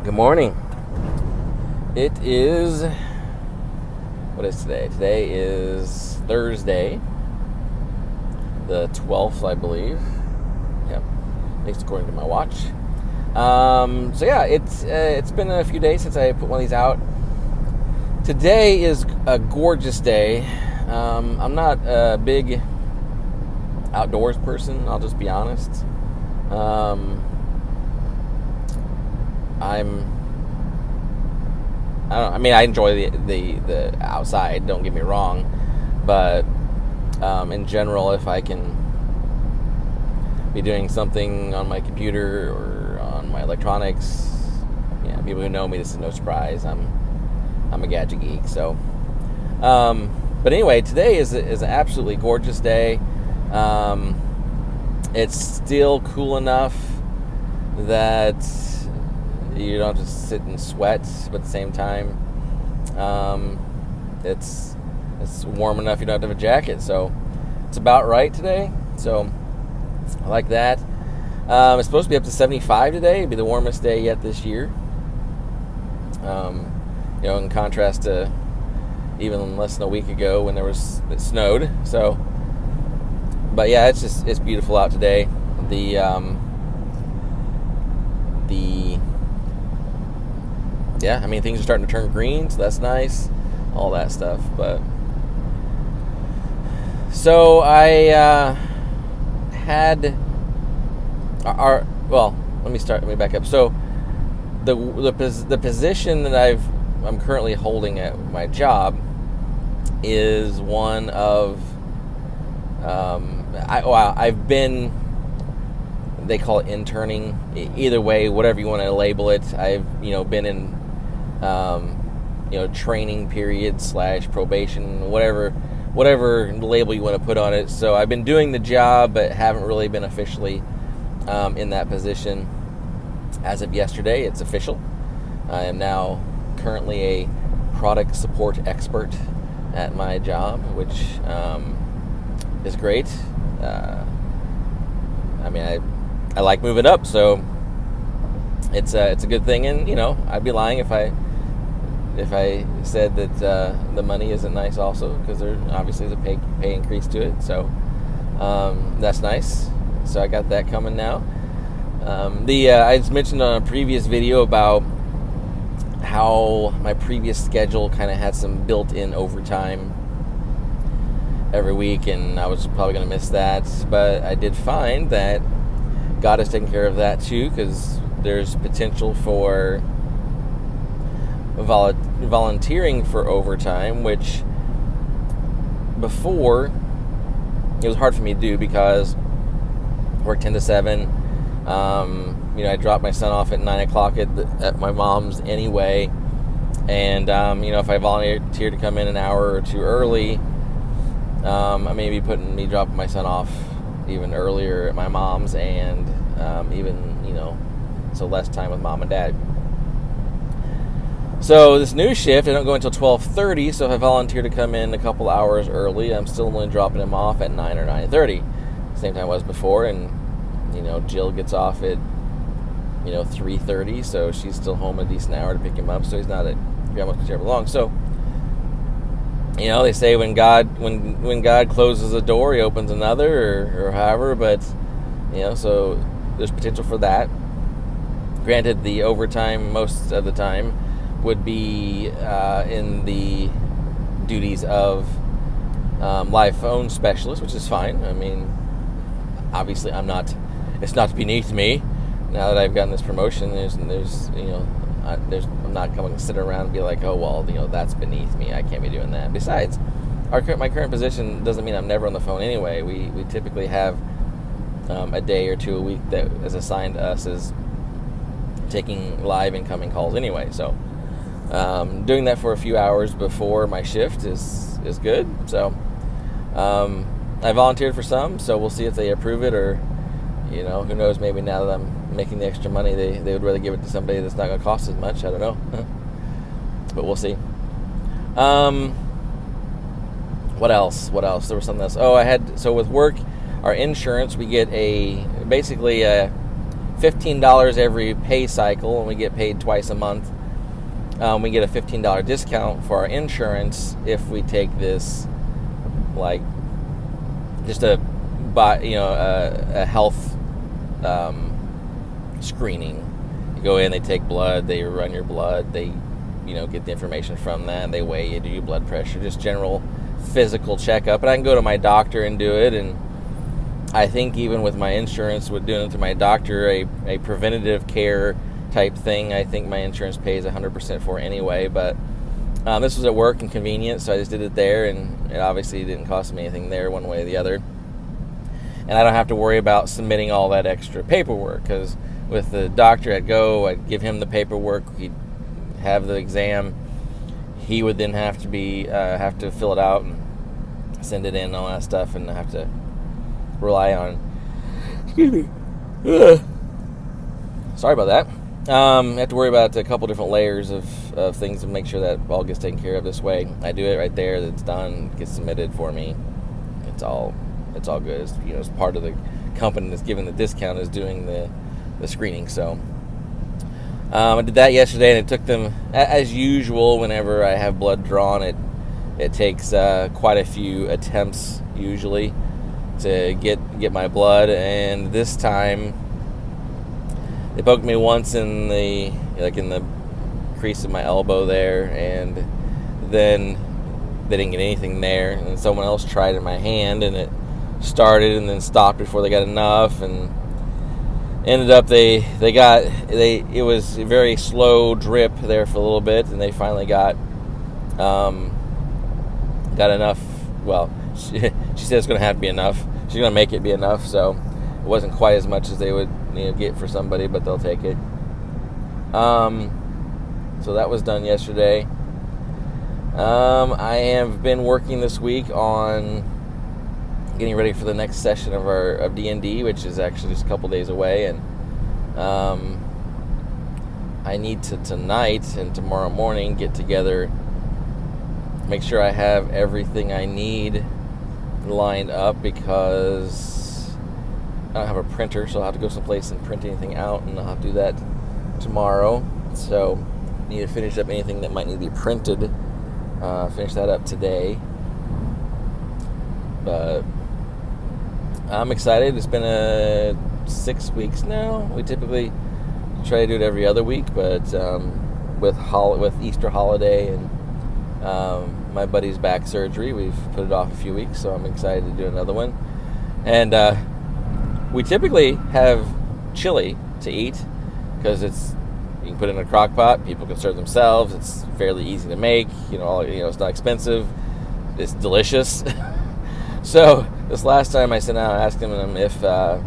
Good morning. It is, what is today? Today is Thursday, the 12th, I believe. Yep, at least according to my watch. So yeah, it's been a few days since I put one of these out. Today is a gorgeous day. I'm not a big outdoors person, I'll just be honest. I enjoy the outside, don't get me wrong, but in general, if I can be doing something on my computer or on my electronics, people who know me, this is no surprise. I'm a gadget geek, so. But anyway, today is an absolutely gorgeous day. It's still cool enough that you don't just sit and sweat, but at the same time, it's warm enough you don't have to have a jacket. So it's about right today. So I like that. It's supposed to be up to 75 today. It'd be the warmest day yet this year. In contrast to even less than a week ago when it snowed. So, but yeah, it's beautiful out today. Things are starting to turn green, so that's nice. All that stuff, but so I let me back up. So the position that I'm currently holding at my job is one of I've been, they call it interning, either way, whatever you want to label it. I've been in training period / probation, whatever label you want to put on it. So I've been doing the job, but haven't really been officially in that position. As of yesterday, it's official. I am now currently a product support expert at my job, which is great. I like moving up, so it's a good thing. And I'd be lying if I said that the money isn't nice also, because there obviously is a pay increase to it. So that's nice. So I got that coming now. I just mentioned on a previous video about how my previous schedule kind of had some built-in overtime every week, and I was probably going to miss that. But I did find that God has taken care of that too, because there's potential for volunteering for overtime, which before it was hard for me to do because I work 10 to 7. I drop my son off at 9 o'clock at my mom's anyway, and if I volunteer to come in an hour or two early, I may be dropping my son off even earlier at my mom's, and so less time with mom and dad. So this new shift, I don't go until 12:30, so if I volunteer to come in a couple hours early, I'm still only dropping him off at 9 or 9:30, same time I was before. And Jill gets off at 3:30, so she's still home a decent hour to pick him up, so he's not at grandma's terribly long. So they say when God closes a door, he opens another, or however, but so there's potential for that. Granted, the overtime most of the time would be in the duties of live phone specialist, which is fine. Obviously it's not beneath me. Now that I've gotten this promotion, I'm not going to sit around and be like, oh, well, that's beneath me, I can't be doing that. Besides, my current position doesn't mean I'm never on the phone anyway. We typically have a day or two a week that is assigned to us as taking live incoming calls anyway. So doing that for a few hours before my shift is good. So I volunteered for some, so we'll see if they approve it, or who knows, maybe now that I'm making the extra money, they would rather give it to somebody that's not going to cost as much. I don't know. But we'll see. What else? There was something else. So with work, our insurance, we get basically a $15 every pay cycle, and we get paid twice a month. We get a $15 discount for our insurance if we take this, like, just a health screening. You go in, they take blood, they run your blood, they get the information from that, they weigh you, do your blood pressure, just general physical checkup. And I can go to my doctor and do it, and I think even with my insurance, with doing it through my doctor, a preventative care type thing, I think my insurance pays 100% for anyway. But this was at work and convenient, so I just did it there, and it obviously didn't cost me anything there one way or the other. And I don't have to worry about submitting all that extra paperwork, because with the doctor I'd give him the paperwork, he'd have the exam, he would then have to fill it out and send it in and all that stuff, and I have to rely on, sorry about that. I have to worry about a couple different layers of things to make sure that all gets taken care of this way. I do it right there, it's done, gets submitted for me, it's all good. It's part of the company that's giving the discount is doing the screening. So I did that yesterday, and it took them, as usual, whenever I have blood drawn, it takes quite a few attempts usually to get my blood. And this time they poked me once in the crease of my elbow there, and then they didn't get anything there, and then someone else tried in my hand, and it started and then stopped before they got enough, and ended up it was a very slow drip there for a little bit, and they finally got enough. Well, she said it's going to have to be enough. She's going to make it be enough, so it wasn't quite as much as they would get for somebody, but they'll take it. So that was done yesterday. I have been working this week on getting ready for the next session of D&D, which is actually just a couple days away, and I need to tonight and tomorrow morning get together, make sure I have everything I need lined up, because I don't have a printer, so I'll have to go someplace and print anything out, and I'll have to do that tomorrow. So I need to finish up anything that might need to be printed, finish that up today. But I'm excited. It's been 6 weeks now. We typically try to do it every other week, but with Easter holiday and my buddy's back surgery, we've put it off a few weeks, so I'm excited to do another one. And we typically have chili to eat, because you can put it in a crock pot, people can serve themselves, it's fairly easy to make, it's not expensive, it's delicious. So this last time I sent out asking them if, hey,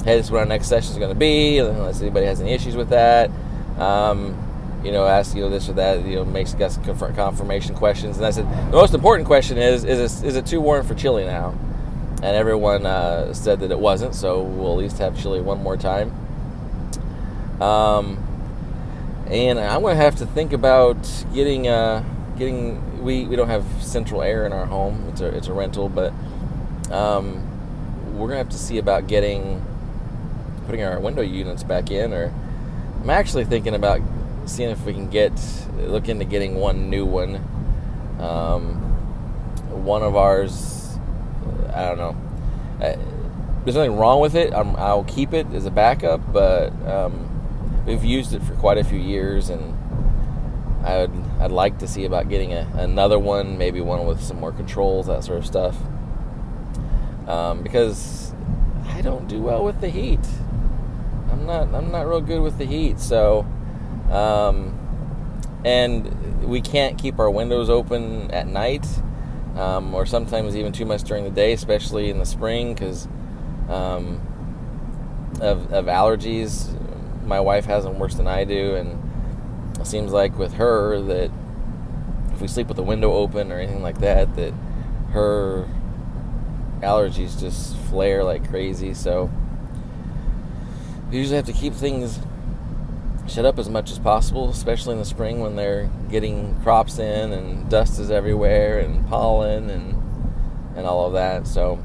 this is what our next session is going to be, unless anybody has any issues with that. Ask this or that. Got some confirmation questions, and I said the most important question is it too warm for chili now? And everyone said that it wasn't. So we'll at least have chili one more time. And I'm going to have to think about getting. We don't have central air in our home. It's a rental, but we're gonna have to see about putting our window units back in. Or I'm actually thinking about seeing if we can look into getting one new one. One of ours, I don't know. There's nothing wrong with it. I'll keep it as a backup, but we've used it for quite a few years, and I'd like to see about getting another one, maybe one with some more controls, that sort of stuff. Because I don't do well with the heat. I'm not real good with the heat. So, and we can't keep our windows open at night, or sometimes even too much during the day, especially in the spring, because of allergies. My wife has them worse than I do, and it seems like with her that if we sleep with the window open or anything like that her allergies just flare like crazy. So we usually have to keep things shut up as much as possible, especially in the spring when they're getting crops in and dust is everywhere and pollen and all of that. So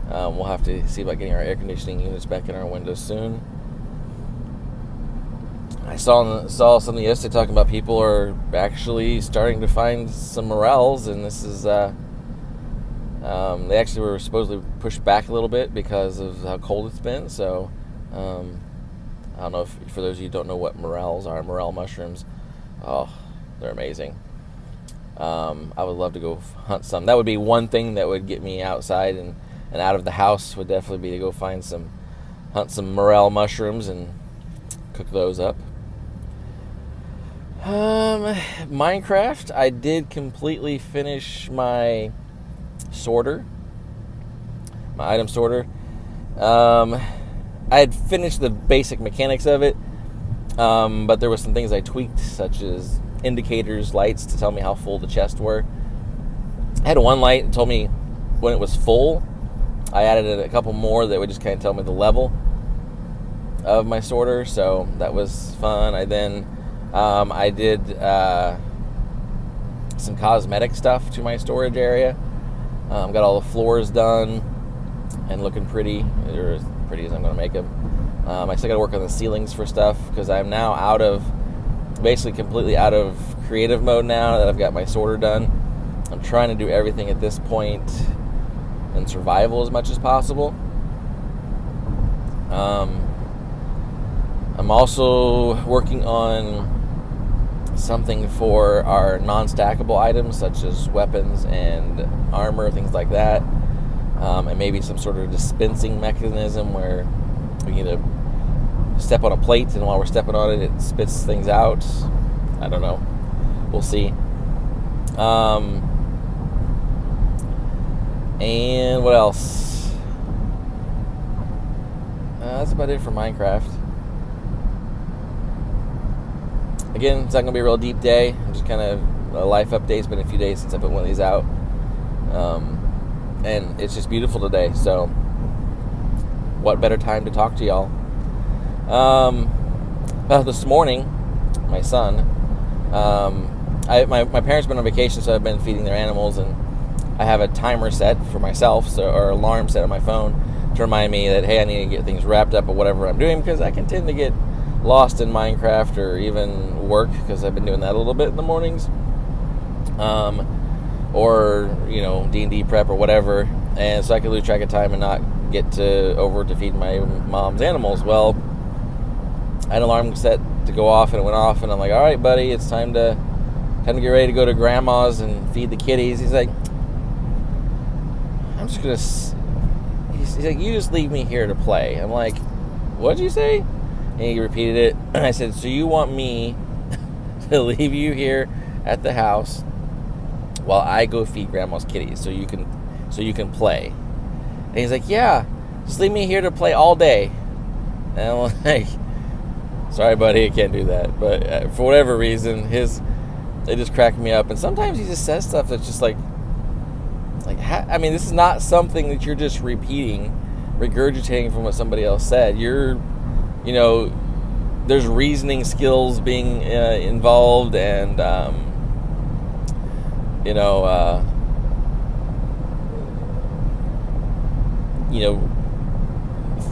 we'll have to see about getting our air conditioning units back in our windows soon. I saw something yesterday talking about people are actually starting to find some morels, and this is they actually were supposedly pushed back a little bit because of how cold it's been. So I don't know if, for those of you who don't know what morels are, morel mushrooms, oh, they're amazing. I would love to go hunt some. That would be one thing that would get me outside and out of the house, would definitely be to go hunt some morel mushrooms and cook those up. Minecraft, I did completely finish my sorter, my item sorter. I had finished the basic mechanics of it, but there were some things I tweaked, such as indicators, lights, to tell me how full the chests were. I had one light that told me when it was full. I added a couple more that would just kind of tell me the level of my sorter, so that was fun. I did some cosmetic stuff to my storage area. Got all the floors done and looking pretty, or as pretty as I'm going to make them. I still got to work on the ceilings for stuff, because I'm now basically completely out of creative mode now that I've got my sorter done. I'm trying to do everything at this point in survival as much as possible. I'm also working on something for our non-stackable items, such as weapons and armor, things like that, and maybe some sort of dispensing mechanism where we can either step on a plate, and while we're stepping on it, it spits things out. I don't know. We'll see. And what else? That's about it for Minecraft. Again, it's not going to be a real deep day. Just kind of a life update. It's been a few days since I put one of these out. And it's just beautiful today. So, what better time to talk to y'all? Well, this morning, my son, my parents have been on vacation, so I've been feeding their animals, and I have a timer set for myself, or alarm set on my phone to remind me that, hey, I need to get things wrapped up or whatever I'm doing, because I can tend to get lost in Minecraft or even work, because I've been doing that a little bit in the mornings, or D&D prep or whatever, and so I could lose track of time and not get over to feed my mom's animals. Well, I had an alarm set to go off, and it went off, and I'm like, all right, buddy, it's time to get ready to go to grandma's and feed the kitties. He's like, I'm just gonna. He's like, you just leave me here to play. I'm like, what'd you say? And he repeated it. I said, so you want me to leave you here at the house while I go feed grandma's kitties so you can play? And he's like, yeah, just leave me here to play all day. And I'm like, sorry, buddy, I can't do that. But for whatever reason, it just cracked me up. And sometimes he just says stuff that's just like, I mean, this is not something that you're just regurgitating from what somebody else said. There's reasoning skills being involved, and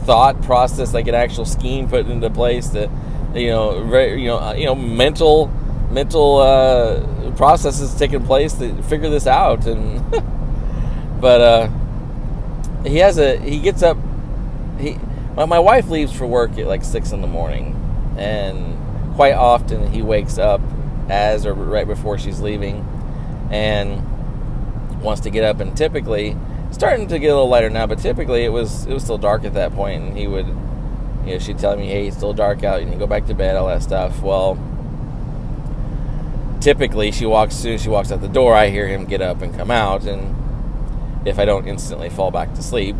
thought process, like an actual scheme put into place that, mental processes taking place to figure this out. And but he gets up. My wife leaves for work at like 6 a.m, and quite often he wakes up or right before she's leaving, and wants to get up. And typically, starting to get a little lighter now, but typically it was still dark at that point, and he would, she'd tell me, hey, it's still dark out, you need to go back to bed, all that stuff. Well, typically as soon as she walks out the door, I hear him get up and come out, and if I don't instantly fall back to sleep,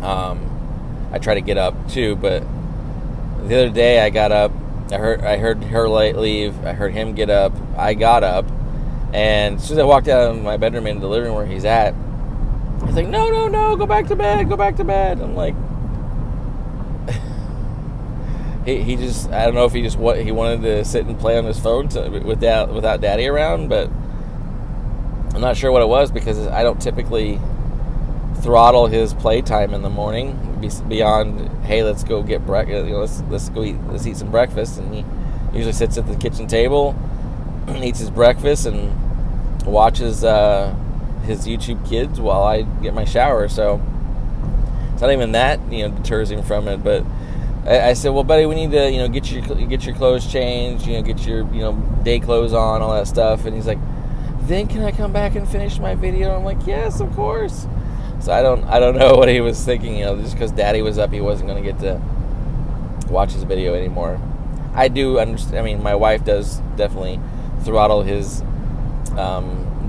I try to get up too. But the other day I got up, I heard her leave, I heard him get up, I got up, and as soon as I walked out of my bedroom into the living room where he's at, he's like, no, go back to bed. I'm like, he just, I don't know if he wanted to sit and play on his phone without daddy around, but I'm not sure what it was, because I don't typically throttle his playtime in the morning beyond, hey, let's go get breakfast. Let's eat some breakfast. And he usually sits at the kitchen table, eats his breakfast, and watches his YouTube Kids while I get my shower. So it's not even that deters him from it. But I said, well, buddy, we need to get your clothes changed, get your day clothes on, all that stuff. And he's like, then can I come back and finish my video? I'm like, yes, of course. So I don't know what he was thinking. Just because Daddy was up, he wasn't going to get to watch his video anymore. I do understand. I mean, my wife does definitely throttle his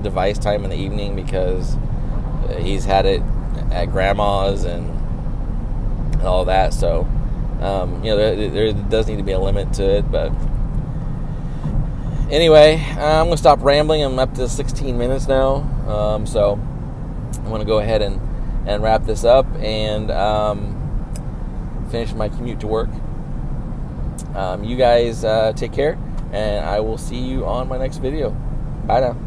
device time in the evening because he's had it at grandma's and all that. So there does need to be a limit to it. But anyway, I'm gonna stop rambling. I'm up to 16 minutes now, so I'm gonna go ahead and wrap this up and finish my commute to work. You guys take care, and I will see you on my next video. Bye now.